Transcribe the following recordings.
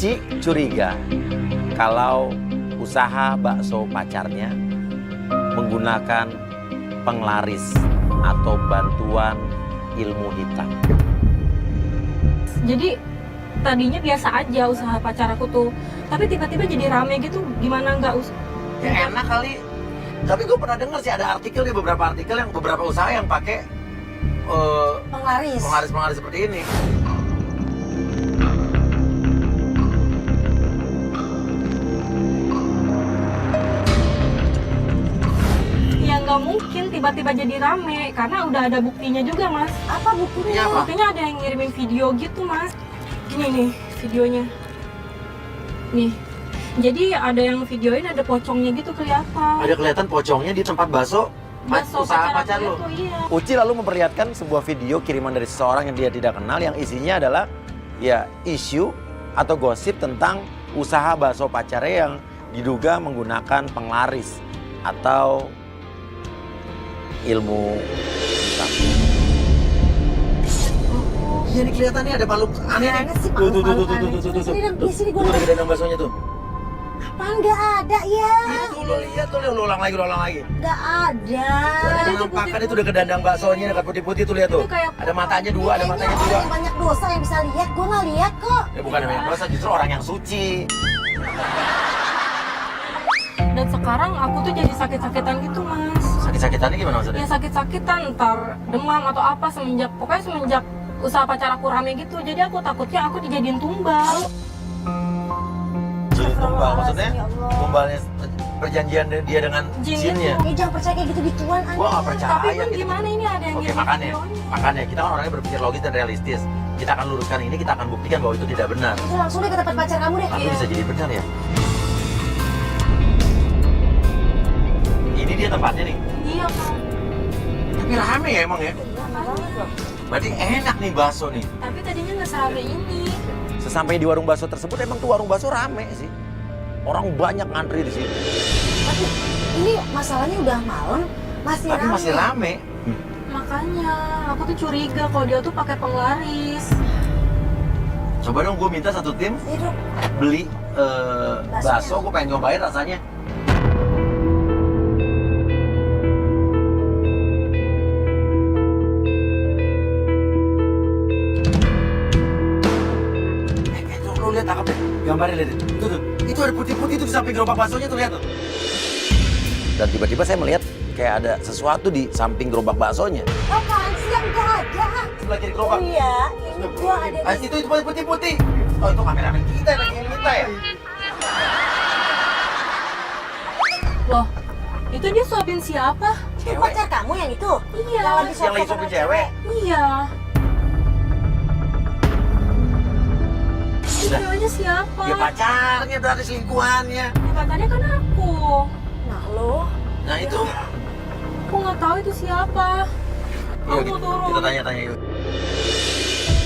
Uci curiga kalau usaha bakso pacarnya menggunakan penglaris atau bantuan ilmu hitam. Jadi tadinya biasa aja usaha pacar aku tuh, tapi tiba-tiba jadi rame gitu. Gimana nggak Ya enak kali. Tapi gue pernah dengar sih ada artikel di beberapa artikel yang beberapa usaha yang pakai penglaris seperti ini. Ya nggak mungkin tiba-tiba jadi rame, karena udah ada buktinya juga, Mas. Apa buktinya? Apa? Buktinya ada yang ngirimin video gitu, Mas. Gini nih videonya. Nih. Jadi ada yang videoin, ada pocongnya gitu kelihatan. Ada kelihatan pocongnya di tempat bakso usaha pacar aku lo. itu, iya. Uci lalu memperlihatkan sebuah video kiriman dari seseorang yang dia tidak kenal yang isinya adalah ya isu atau gosip tentang usaha bakso pacarnya yang diduga menggunakan penglaris atau ilmu hitam. Iya nih kelihatannya ada makhluk aneh nih. Mana sih Tuh tuh tuh makhluk tuh tuh aneh? tuh tuh tuh. Di sini Tuh gua udah gede baksonya tuh. Apaan nggak ada ya? Itu lo lihat tuh, lo ulang lagi. Nggak ada. Ada nampakan itu udah kedandang baksonya, dekat putih-putih tuh lihat tuh. Itu kayak Ada matanya dua, ada matanya Kayaknya dua. orang yang banyak dosa yang bisa lihat. Gua nggak lihat kok. Ya bukan yang dosa, justru orang yang suci. Dan sekarang aku tuh jadi sakit-sakitan gitu, Mas. Sakit-sakitannya gimana maksudnya? Ya sakit-sakitan, ntar demam atau apa pokoknya semenjak usaha pacar aku rame gitu. Jadi aku takutnya aku dijadiin tumbal. Jadi tumbal maksudnya? Ya Allah. Tumbalnya perjanjian dia dengan Jin jinnya. Ya jangan percaya kayak gitu-gituan. Gua nggak percaya. Tapi kan gitu. gimana ini ada yang Oke ngirimin videonya. makanya kita kan orangnya berpikir logis dan realistis. Kita akan luruskan ini, kita akan buktikan bahwa itu tidak benar. Itu langsung deh ke tempat pacar kamu deh. Tapi bisa jadi benar ya? Ini dia tempatnya nih. Iya, Kak. Tapi rame ya emang ya? Berarti enak nih bakso nih. Tapi tadinya nggak serame ini. Sesampai di warung bakso tersebut emang tuh warung bakso rame sih. Orang banyak ngantri di situ. Tapi ini masalahnya udah malam, masih Tapi rame. masih rame. Makanya aku tuh curiga kalau dia tuh pakai penglaris. Coba dong gue minta satu tim Itu beli bakso, gue pengen nyobain rasanya. Tuh, lu lihat tangkap deh, gambarnya lihat. Tuh, itu ada putih-putih tuh di samping gerobak baksonya tuh, lihat tuh. Dan tiba-tiba saya melihat kayak ada sesuatu di samping gerobak baksonya. apaan sih yang nggak ada? Sebelah kiri gerobak. Iya, ini gua ada Ah, di itu putih-putih. Oh, itu kameramen kita yang kita ya? Loh, itu dia suapin siapa? Itu Cewek. pacar kamu yang itu? Iya. Yang lagi Yang lagi suapin cewek. Iya. Udah. Ceweknya siapa? Ya pacarnya berarti selingkuhannya. Ya, pacarnya kan aku. Nah lo, Nah itu. Aku nggak tahu itu siapa. Yuk, Aku turun. kita tanya-tanya yuk.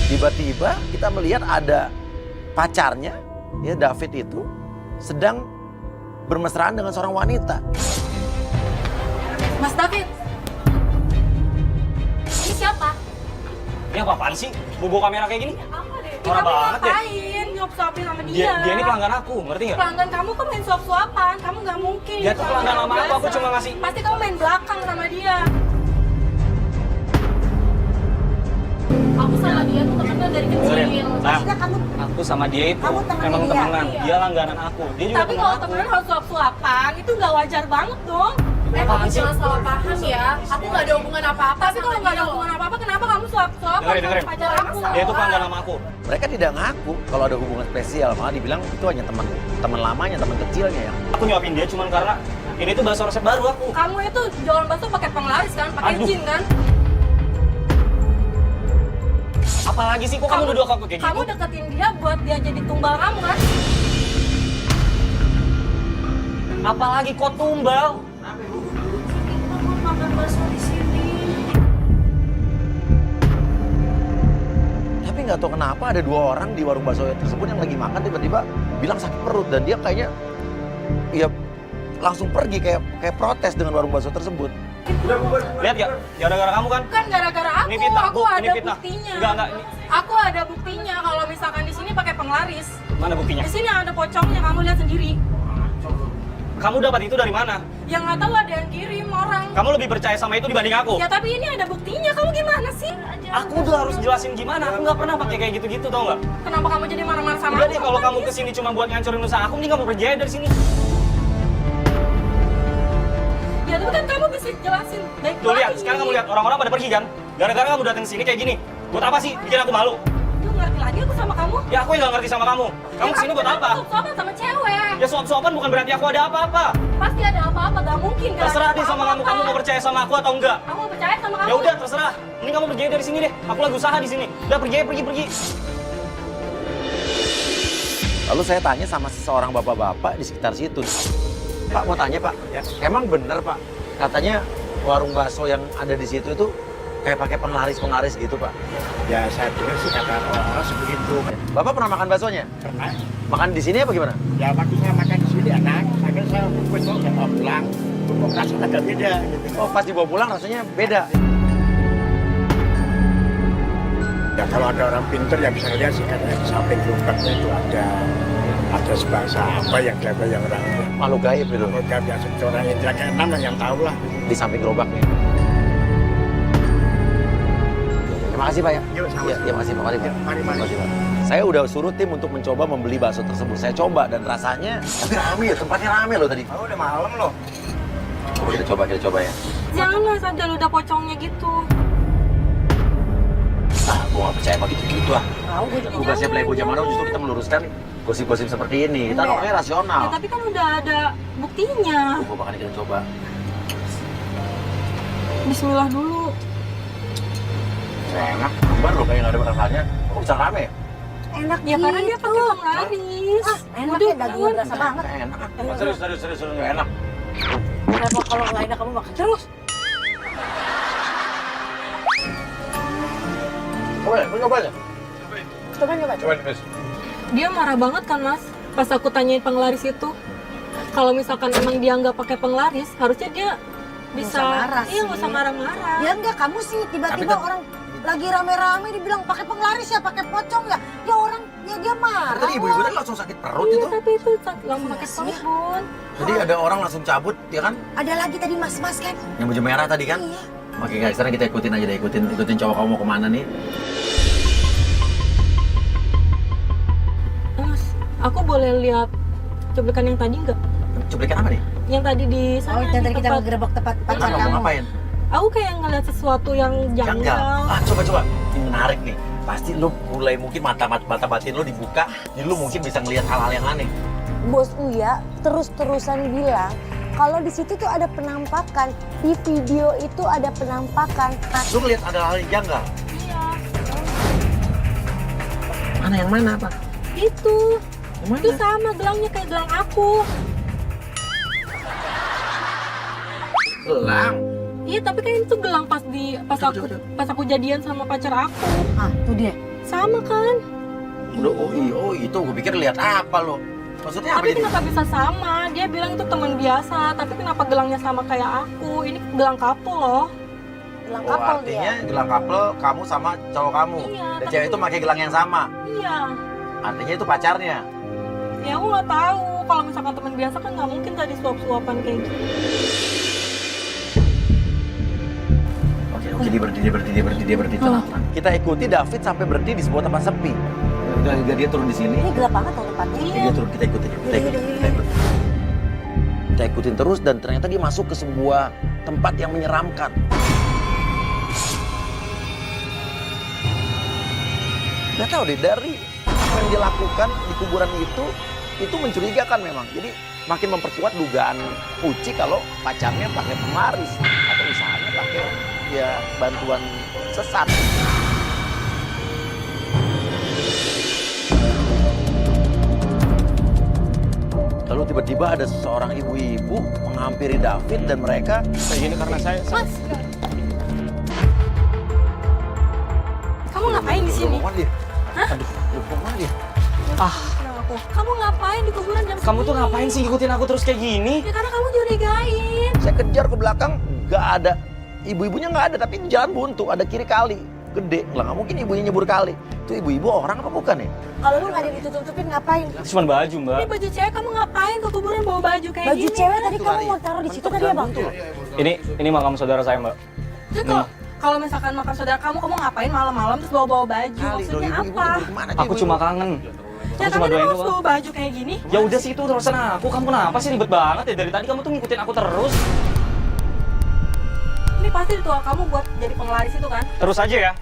Tiba-tiba kita melihat ada pacarnya, ya David itu sedang bermesraan dengan seorang wanita. Mas David. Ini siapa? Ini apa-apaan sih? Bobo kamera kayak gini? Apa deh? Parah Kamu banget deh. ngapain? Nyuap-suapin sama dia. Dia ini pelanggan aku, ngerti nggak? Pelanggan kamu kan main suap-suapan. Kamu nggak mungkin. Dia tuh pelanggan lama aku cuma ngasih. Pasti kamu main belakang sama dia. Aku sama dia tuh temenan dari kecil. Dengerin, Sam. tidak kamu Aku sama dia itu Kamu temenan emang dia? temenan. Iya. Dia langganan aku. Dia juga Tapi temen kalau aku. temenan harus suap-suapan, itu nggak wajar banget dong. Apaan sih? Jangan salah paham ya. Aku nggak ada hubungan apa-apa. Tapi kalau nggak ada hubungan apa-apa, kenapa kamu suap-suapan sama Dengerin. pacar aku? Dia itu pelanggan lama aku. Mereka tidak ngaku kalau ada hubungan spesial, malah dibilang itu hanya teman lamanya, teman kecilnya yang. Aku nyuapin dia cuma karena ini tuh bakso resep baru aku. Kamu itu jualan bakso pakai penglaris kan, pakai Aduh. jin kan? Apalagi sih kok kamu nuduh aku kayak Kamu gitu? deketin dia buat dia jadi tumbal kamu kan? Apalagi kok tumbal? mau makan bakso di sini. Tapi nggak tahu kenapa ada dua orang di warung bakso tersebut yang lagi makan tiba-tiba bilang sakit perut dan dia kayaknya ya langsung pergi kayak protes dengan warung bakso tersebut. Lihat ya, gara-gara kamu kan? Kan gara-gara aku, Ini fitnah, aku Bu. Ini ada fitnah. buktinya. Enggak. Ini- Aku ada buktinya kalau misalkan di sini pakai penglaris. Mana buktinya? Di sini ada pocongnya, kamu lihat sendiri. Kamu dapat itu dari mana? Yang nggak tahu ada yang kirim orang. Kamu lebih percaya sama itu dibanding aku? Ya tapi ini ada buktinya, kamu gimana sih? Aku udah harus jelasin gimana, aku nggak pernah pakai kayak gitu-gitu tau nggak? Kenapa kamu jadi marah-marah sama Udah aku? deh, kalau kamu kesini cuma buat ngancurin usaha aku, mending kamu pergi aja dari sini. Ya tapi kan kamu bisa jelasin baik-baik. Tuh lihat, sekarang kamu lihat orang-orang pada pergi kan? Gara-gara kamu datang sini kayak gini. Buat apa sih? Bikin aku malu. Lu ngerti lagi aku sama kamu? Ya aku yang nggak ngerti sama kamu. Kamu kesini buat apa? Suap-suapan sama cewek. Ya suap-suapan bukan berarti aku ada apa-apa. Pasti ada apa-apa, gak mungkin kan? Terserah deh sama kamu, kamu mau percaya sama aku atau enggak? Kamu percaya sama kamu? Ya udah terserah. Mending kamu pergi aja dari sini deh. Aku lagi usaha di sini. Udah pergi aja, pergi. Lalu saya tanya sama seseorang bapak-bapak di sekitar situ. Pak, mau tanya Pak, emang benar Pak, katanya warung bakso yang ada di situ itu kayak pakai penglaris gitu Pak? Ya saya dengar sih kata orang seperti itu. Bapak pernah makan baksonya? Pernah. Makan di sini apa gimana? Ya waktunya makan di sini enak. Akhirnya saya bungkus kok saya mau pulang. Kok rasanya agak beda gitu. Oh, pas dibawa pulang rasanya beda. Ya kalau ada orang pinter yang bisa lihat sih katanya di samping gerobaknya itu ada sebangsa apa yang kata yang orang Makhluk gaib itu program yang orang yang jaga enam yang tahu lah. di samping gerobaknya. Terima kasih Pak ya. Yuk, sama-sama. Ya, makasih Pak. Mari Pak. Mari. Terima kasih Pak. Saya udah suruh tim untuk mencoba membeli bakso tersebut. Saya coba dan rasanya tapi rame ya, tempatnya rame loh tadi. Oh udah malam loh. Coba kita coba ya. Jangan lah, sadar udah pocongnya gitu. Nah, gua gak percaya sama gitu-gitu ah. Tahu gue juga. Tugasnya Playboy zaman now justru kita meluruskan gosip-gosip seperti ini. Kita Iya. orangnya rasional. Ya tapi kan udah ada buktinya. Gua bakal kita coba. Bismillah dulu. Enak, gambar loh kayak gak ada rasanya. Kok bisa rame ya? Enak Ya karena dia gitu. pakai penglaris. Enak Udah, ya, dagingnya berasa banget. Enak. Serius, gak enak. Kenapa kalau nggak enak kamu makan terus? Coba aja. Coba. Dia marah banget kan mas, pas aku tanyain penglaris itu. Kalau misalkan emang dia nggak pakai penglaris, harusnya dia bisa, Nggak usah marah iya nggak sih. usah marah-marah. Ya enggak, kamu sih tiba-tiba Tapi orang lagi rame-rame dibilang pakai penglaris ya, pakai pocong ya. Ya orang, ya dia marah. Tadi ibu-ibu lah. tadi langsung sakit perut Iya itu. tapi itu langsung Iya pakai sih. sabun. Jadi ada orang langsung cabut, ya kan? Ada lagi tadi mas-mas kan? Yang baju merah tadi kan? Iya. Oke guys, sekarang kita ikutin aja deh, ikutin cowok kamu mau kemana nih? Mas, aku boleh lihat cuplikan yang tadi nggak? Cuplikan apa nih? Yang tadi di sana. Oh, yang di tadi kita tempat- ngegerebek tempat pacar Apa mau kamu. ngapain? Aku kayak ngeliat sesuatu yang janggal. Ah, coba. Ini menarik nih. Pasti lu mulai mungkin mata batin lu dibuka, jadi lu mungkin bisa ngelihat hal-hal yang aneh. Bos Uya terus-terusan bilang kalau di situ tuh ada penampakan, di video itu ada penampakan. Lu ngelihat ada hal yang janggal. Iya. Mana yang mana, Pak? Itu. Yang mana? Itu sama gelangnya kayak gelang aku. Gelang. Iya, tapi kan itu gelang Coba. pas aku jadian sama pacar aku. Ah, tuh dia. Sama kan? Udah, oh itu gue pikir lihat apa lo? Maksudnya apa Tapi jadi? kenapa bisa sama? Dia bilang itu teman biasa, tapi kenapa gelangnya sama kayak aku? Ini gelang couple loh. Gelang Oh, kapal artinya dia. gelang couple kamu sama cowok kamu. Iya, Dan tapi- cewek itu pakai gelang yang sama. Iya. Artinya itu pacarnya. Ya aku nggak tahu. Kalau misalkan teman biasa kan nggak mungkin tadi suap-suapan kayak gitu. Oke, dia berhenti. Tenang. Kita ikuti David sampai berhenti di sebuah tempat sepi. Udah dia turun di sini. Ini gelap banget tuh tempatnya. Dia turun, kita ikutin. Kita ikutin terus dan ternyata dia masuk ke sebuah tempat yang menyeramkan. Gak tahu deh, dari apa yang dia lakukan di kuburan itu mencurigakan memang. Jadi makin memperkuat dugaan Uci kalau pacarnya pakai penglaris atau usahanya pakai ya bantuan sesat. Lalu tiba-tiba ada seorang ibu-ibu menghampiri David dan mereka Kayak gini karena saya Mas, kamu ngapain di sini? Kemana dia? Aduh, kemana dia? Kamu ngapain di kuburan jam kamu tuh segini? ngapain sih ngikutin aku terus kayak gini? Ya karena kamu curigain. Saya kejar ke belakang, nggak ada. Ibu-ibunya nggak ada, tapi jalan buntu, ada kiri kali. gede. Lah nggak mungkin ibunya nyebur kali. Itu ibu-ibu orang apa bukan ya? Kalau lu nggak ada ditutup-tutupin ngapain? Itu cuma baju, Mbak. Ini baju cewek kamu ngapain ke kuburan bawa baju kayak Baju gini? cewek tadi Itu kamu lari. mau taruh di situ Mentok tadi ya jalan bang? buntu loh. Ini makam saudara saya, Mbak. Terus kalau misalkan makan saudara kamu ngapain malam-malam terus bawa-bawa baju? Kali, loh, Maksudnya ibu-ibu apa? nyebur kemana Aku cuma kangen. Ya Aku cuma tapi doain kamu harus doang. bawa baju kayak gini. Ya udah sih itu urusan aku. Kamu kenapa sih ribet banget ya? Dari tadi kamu tuh ngikutin aku terus. Ini pasti ritual kamu buat jadi penglaris itu kan? Terus aja ya.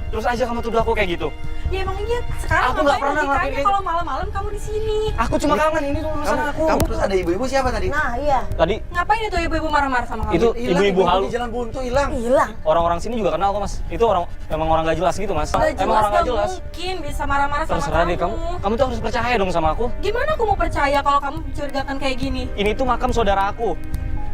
Terus aja kamu tuduh aku kayak gitu. Ya emang iya. Sekarang Aku nggak pernah logikanya ngelakuin kayak kalau malam-malam kamu di sini. Aku cuma kangen, ini tuh urusan aku. Kamu terus ada ibu-ibu siapa tadi? Nah iya, Tadi Ngapain itu ibu-ibu marah-marah sama kamu? itu Hilang, ibu-ibu halu. di jalan buntu hilang. hilang. Orang-orang sini juga kenal kok, Mas. Itu emang orang gak jelas gitu, Mas. Nggak Emang orang gak nggak jelas. mungkin bisa marah-marah sama Terserah deh kamu. kamu tuh harus percaya dong sama aku. Gimana aku mau percaya kalau kamu mencurigakan kayak gini? Ini tuh makam saudara aku.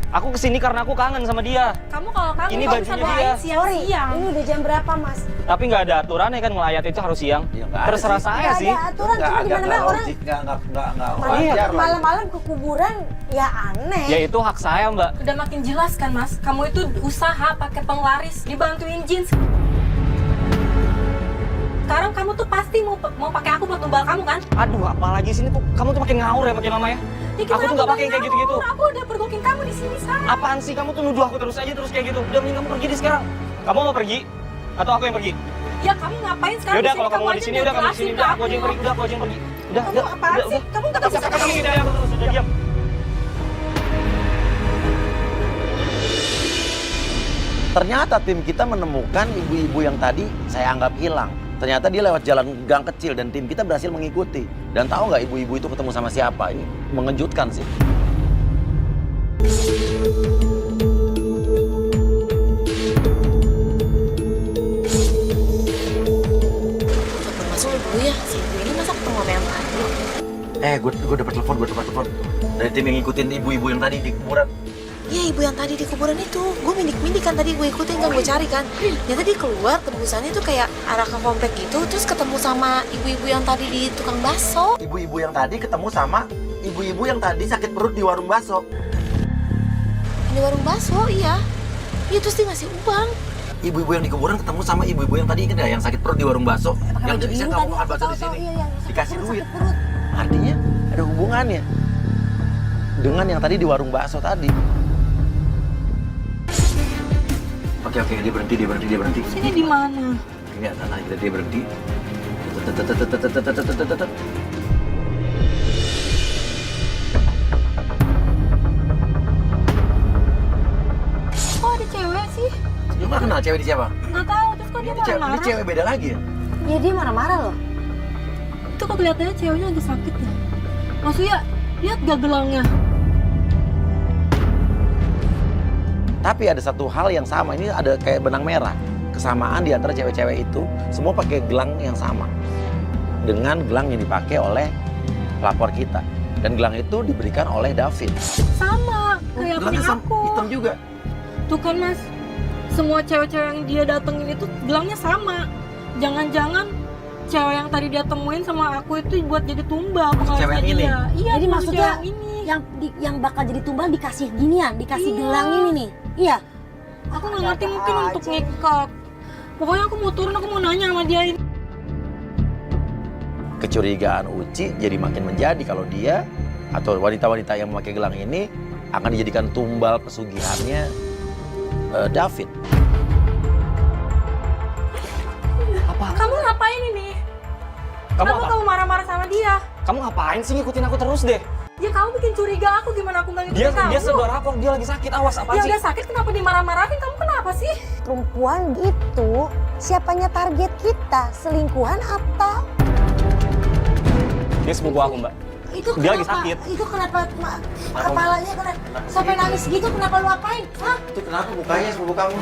Aku kesini karena aku kangen sama dia. Kamu kalau kamu Ini kalau bisa bajunya doain dia. Sorry, siang-siang. ini udah jam berapa mas? Tapi nggak ada aturannya kan ngelayat itu harus siang. Ya, nggak ada Terserah sih. saya Nggak sih. ada aturan, cuma di mana-mana orang Nggak Iya. wajar lah. malam-malam ke kuburan ya aneh. Ya itu hak saya, Mbak. Udah makin jelas kan mas, kamu itu usaha pakai penglaris, dibantuin jeans. Sekarang kamu tuh pasti mau pakai aku buat tumbal kamu kan? Aduh, apalagi sini tuh kamu tuh makin ngawur ya makin lama ya. Ya, Aku tuh nggak pakai yang kayak gitu-gitu. Aku udah pergokin kamu di sini sekarang. Apaan sih kamu tuh nuduh aku terus aja terus kayak gitu? Udah mending kamu pergi deh sekarang. Kamu mau pergi? Atau aku yang pergi? Ya kamu ngapain sekarang? Ya udah di sini? kalau kamu mau di aja sini nggak udah kamu di jelasin sini ke udah aku aja yang pergi. Udah aku aja yang pergi. Udah, Kamu udah. apaan udah, sih? udah. Kamu nggak bisa Kamu pergi dari aku terus udah diam. Ternyata tim kita menemukan ibu-ibu yang tadi saya anggap hilang. Ternyata dia lewat jalan gang kecil dan tim kita berhasil mengikuti. Dan tahu nggak ibu-ibu itu ketemu sama siapa? Ini mengejutkan sih. Masuk dulu ya, si ibu ini masa ketemu sama yang tadi? Gue dapat telepon. Dari tim yang ngikutin ibu-ibu yang tadi di kuburan. Iya, ibu yang tadi di kuburan itu. Gue mindik-mindik kan tadi, gue ikutin kan, gue cari kan. Ternyata dia keluar, tembusannya tuh kayak arah ke komplek gitu, terus ketemu sama ibu-ibu yang tadi di tukang bakso. Ibu-ibu yang tadi ketemu sama ibu-ibu yang tadi sakit perut di warung bakso. Di warung bakso, iya. Iya, terus dia ngasih uang. Ibu-ibu yang di kuburan ketemu sama ibu-ibu yang tadi kan yang sakit perut di warung bakso. Pakai Yang baju bisa biru kamu tadi, makan aku bakso di tahu-tahu, sini. iya, yang Dikasih sakit duit. perut. Artinya ada hubungannya dengan yang tadi di warung bakso tadi. Oke, dia berhenti. Sini di mana? Ini anak kita dia berhenti. Kok ada cewek sih? Lu nggak kenal cewek di siapa? Nggak tahu. Terus kok dia Ini marah-marah? cewek beda lagi ya? Ya dia marah-marah loh. Itu kok kelihatannya ceweknya lagi sakit ya? Maksudnya, lihat gak gelangnya? Tapi ada satu hal yang sama, ini ada kayak benang merah. Kesamaan di antara cewek-cewek itu, semua pakai gelang yang sama. Dengan gelang yang dipakai oleh pelapor kita. Dan gelang itu diberikan oleh David. Sama, kayak Gelang punya hitam, aku. hitam juga. Tuh kan mas, semua cewek-cewek yang dia datengin itu gelangnya sama. Jangan-jangan cewek yang tadi dia temuin sama aku itu buat jadi tumbal. Cewek yang ini? Iya, Jadi maksud maksudnya cewek yang ini. yang bakal jadi tumbal dikasih ginian, dikasih Iya. gelang ini nih. Iya. Aku nggak ngerti mungkin untuk ngikat. Pokoknya aku mau turun, aku mau nanya sama dia ini. Kecurigaan Uci jadi makin menjadi kalau dia atau wanita-wanita yang memakai gelang ini akan dijadikan tumbal pesugihannya David. Kamu ngapain ini? Kamu Kenapa apa? kamu marah-marah sama dia? Kamu ngapain sih ngikutin aku terus deh? Ya kamu bikin curiga aku, gimana aku nggak Dia ngikutin kamu? dia saudara aku, dia lagi sakit. Awas Ya apaan sih? udah sakit kenapa dimarah-marahin? Kamu kenapa sih? Perempuan itu siapanya target kita? Selingkuhan apa? Dia sepupu aku, Mbak. Itu Dia lagi kenapa? sakit. Itu kenapa kepalanya kenapa sampai nangis gitu? Kenapa lu apain? Hah? Itu kenapa mukanya sepupu kamu?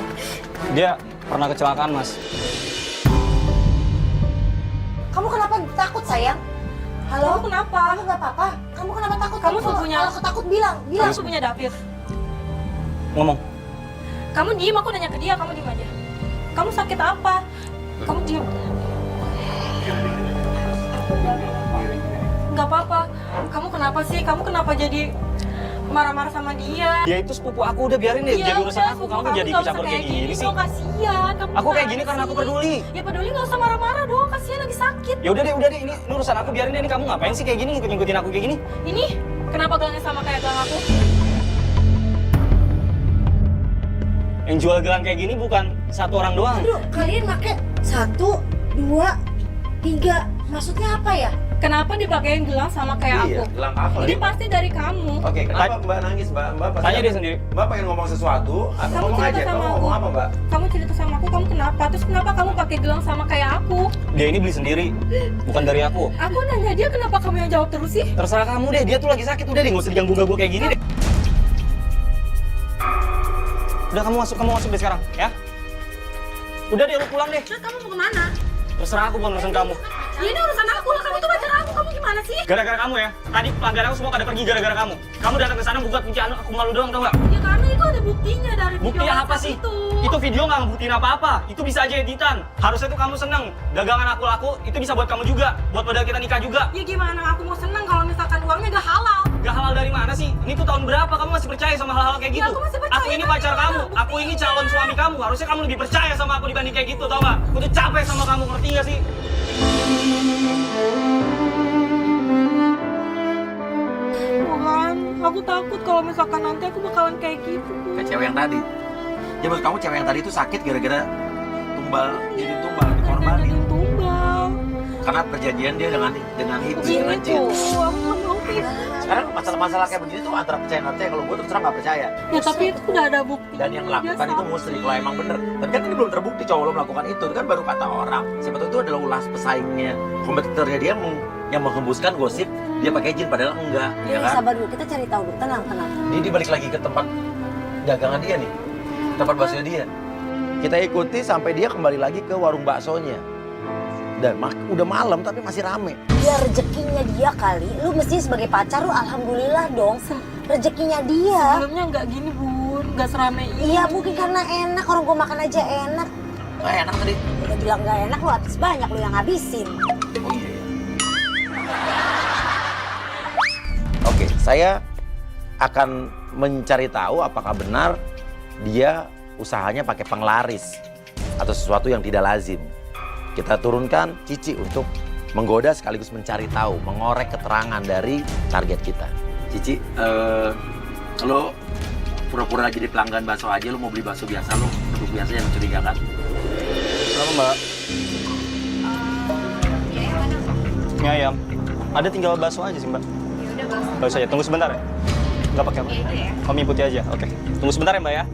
Dia pernah kecelakaan, Mas. Kamu kenapa takut sayang? Halo? Kamu kenapa? Kamu nggak apa-apa? Kamu kenapa takut? Kamu sepupunya- Kalau takut bilang. Kamu punya David. Ngomong. Kamu diem, aku nanya ke dia, kamu diem aja. Kamu sakit apa? Kamu diem. Nggak apa-apa. Kamu kenapa sih? Kamu kenapa jadi marah-marah sama dia. Dia itu sepupu aku, udah biarin deh, jadi urusan aku. Kamu jadi ikut campur kayak gini sih. Kasihan. Aku kayak gini karena aku peduli. Ya peduli nggak usah marah-marah dong, kasihan lagi sakit. Ya udah deh, ini urusan aku, biarin deh. Ini kamu ngapain sih kayak gini, ngikutin aku kayak gini? Ini kenapa gelangnya sama kayak gelang aku? Yang jual gelang kayak gini bukan satu orang doang. Aduh, kalian pakai 1, 2, 3. Maksudnya apa ya? Kenapa dipakein gelang sama kayak Iya, aku? gelang apa? Ini pasti dari kamu. Oke, kenapa Mbak nangis, Mbak? Mbak pasti Tanya dia sendiri. Mbak pengen ngomong sesuatu, atau Kamu ngomong cerita aja. sama Kamu aku. ngomong apa, Mbak? Kamu cerita sama aku, kamu kenapa? Terus kenapa kamu pakai gelang sama kayak aku? Dia ini beli sendiri, bukan dari aku. Aku nanya dia kenapa kamu yang jawab terus sih? Terserah kamu deh, dia tuh lagi sakit. Udah deh, nggak usah diganggu-ganggu kayak gini deh. Udah, kamu masuk deh sekarang, ya. Udah deh, lu pulang deh. Terus kamu mau kemana? Terserah aku, bukan urusan kamu. Ya ini urusan aku lah, kamu tuh pacar kamu gimana sih? Gara-gara kamu ya, tadi pelanggan aku semua pada pergi gara-gara kamu. Kamu datang ke sana buka kunci aku malu doang, tau gak? Ya karena itu ada buktinya dari Bukti video apa WhatsApp sih? itu. Itu video nggak ngebuktiin apa-apa. Itu bisa aja editan. Harusnya tuh kamu seneng. Dagangan aku laku, itu bisa buat kamu juga. Buat modal kita nikah juga. Ya gimana aku mau seneng kalau misalkan uangnya gak halal? Gak halal dari mana sih? Ini tuh tahun berapa kamu masih percaya sama hal-hal kayak Ya, gitu? aku masih percaya, Aku ini tapi pacar gimana kamu. buktinya? Aku ini calon suami kamu. Harusnya kamu lebih percaya sama aku dibanding kayak gitu, tau gak? Aku tuh capek sama kamu, ngerti gak sih? Tuhan, aku takut kalau misalkan nanti aku bakalan kayak gitu. Kayak cewek yang tadi. Ya menurut kamu cewek yang tadi itu sakit gara-gara jadi tumbal, dikorbanin. Jadi tumbal. Karena perjanjian dia dengan iblis, Jin dengan itu, jin. aku gak mau Fit. Sekarang masalah-masalah kayak begini tuh antara percaya nggak percaya. Kalau gue terus terang nggak percaya. Ya tapi itu udah ada bukti. Dan yang melakukan itu musrik kalau emang bener. Tapi kan ini belum terbukti cowok lo melakukan itu. Itu kan baru kata orang. Siapa tahu itu adalah ulas pesaingnya, kompetitornya dia yang menghembuskan gosip dia pakai jin padahal enggak, ya kan? Sabar dulu, kita cari tahu dulu. Tenang. Dia balik lagi ke tempat dagangan dia nih, tempat bakso dia. Kita ikuti sampai dia kembali lagi ke warung baksonya. Dan udah malam tapi masih rame. Ya rezekinya dia kali. Lu mesti sebagai pacar lu alhamdulillah dong. Rezekinya dia. Sebelumnya nggak gini bun, nggak serame ini. Iya mungkin karena enak, orang gua makan aja enak. Nggak enak tadi. Dia bilang gak enak, lu habis banyak lu yang habisin. Oh iya. Oke, saya akan mencari tahu apakah benar dia usahanya pakai penglaris atau sesuatu yang tidak lazim. Kita turunkan Cici untuk menggoda sekaligus mencari tahu, mengorek keterangan dari target kita. Cici, lo pura-pura jadi pelanggan bakso aja, lo mau beli bakso biasa, lo duduk biasa yang mencurigakan. Kenapa mbak? Mie ayam. Ada tinggal bakso aja sih mbak. Bakso aja, tunggu sebentar ya. Nggak pakai apa? Oh, mie putih aja, oke. Tunggu sebentar ya mbak ya.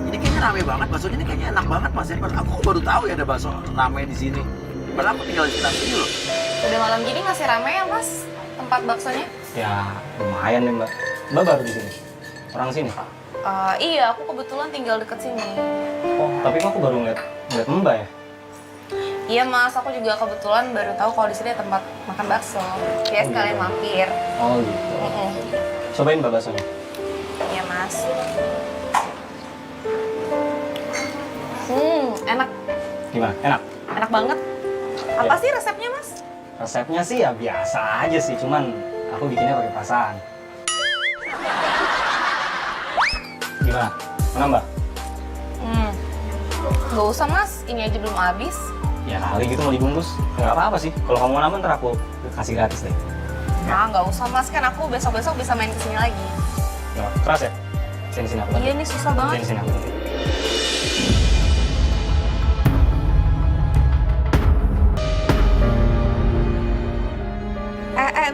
Ini kayaknya rame banget, baksonya ini kayaknya enak banget Mas Evan. Aku baru tahu ya ada bakso rame di sini. Padahal aku tinggal di sekitar sini loh. Udah malam gini masih rame ya mas tempat baksonya? Ya, lumayan deh mbak. Mbak baru di sini? Orang sini? Iya, aku kebetulan tinggal deket sini. Oh, tapi kok aku baru ngeliat mbak ya? Iya mas, aku juga kebetulan baru tahu kalau di sini ada tempat makan bakso. Ya sekalian mampir. Oh gitu. Cobain mbak baksonya. Iya mas. Enak. Gimana? Enak? Enak banget. Apa sih resepnya mas? Resepnya sih ya biasa aja sih, cuman aku bikinnya pakai perasaan. Gimana? Mana mbak? Gak usah mas, ini aja belum habis. Ya kali gitu mau dibungkus. Nggak apa-apa sih. Kalau kamu mau nambah ntar aku kasih gratis deh. Nah, nggak usah mas, kan aku besok-besok bisa main kesini lagi. Nggak, keras ya? Sini-sini aku. Iya, ini susah banget. Sini-sini aku.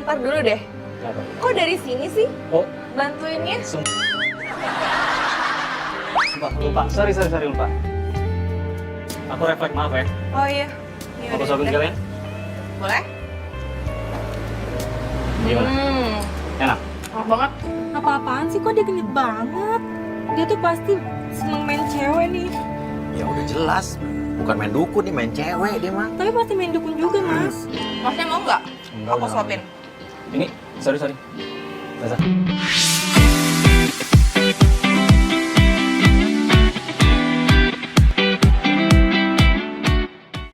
Ntar dulu deh. Kenapa? Kok dari sini sih Oh, bantuinnya? lupa. Sorry, lupa. Aku refleks, maaf ya. Oh iya. Aku suapin sekalian. Boleh? Gimana? Enak? Enak banget. Apa-apaan sih, kok dia genit banget? Dia tuh pasti seneng main cewek nih. Ya udah jelas, bukan main dukun nih, main cewek dia mah. Tapi pasti main dukun juga mas. Masnya mau nggak? Enggak, Aku udah. suapin. Ini, sorry. Rasa.